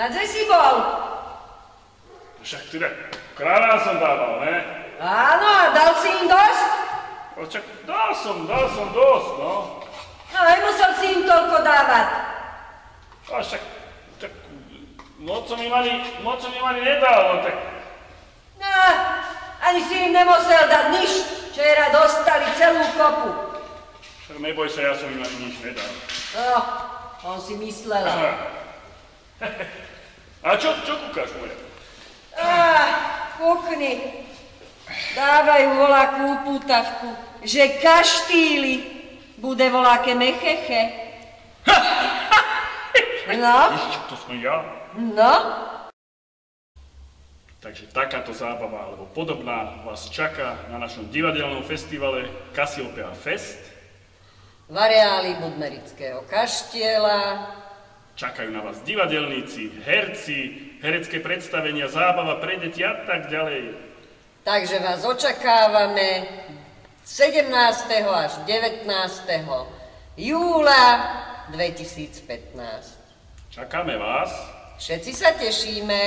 Na kde si bol? Však teda kráľa som dával, ne? Áno, a dal si im dosť? No čak dal som dosť, no. No, nemusel si im toľko dávať. A však, tak moc som im ani nedal, no tak... No, ani si im nemusel dať nič. Včera dostali celú kopu. Však neboj sa, ja som im ani nič nedal. No, on si myslel. A čo kúkaš, moja? Kúkni. Dávajú voľakú upútavku, že kaštýli bude voľaké mecheche. No? To som ja. No? Takže takáto zábava, alebo podobná, vás čaká na našom divadelnom festivale Kasiopea Fest. V areáli Budmerického kaštieľa. Čakajú na vás divadelníci, herci, herecké predstavenia, zábava pre deti a tak ďalej. Takže vás očakávame 17. až 19. júla 2015. Čakáme vás. Všetci sa tešíme.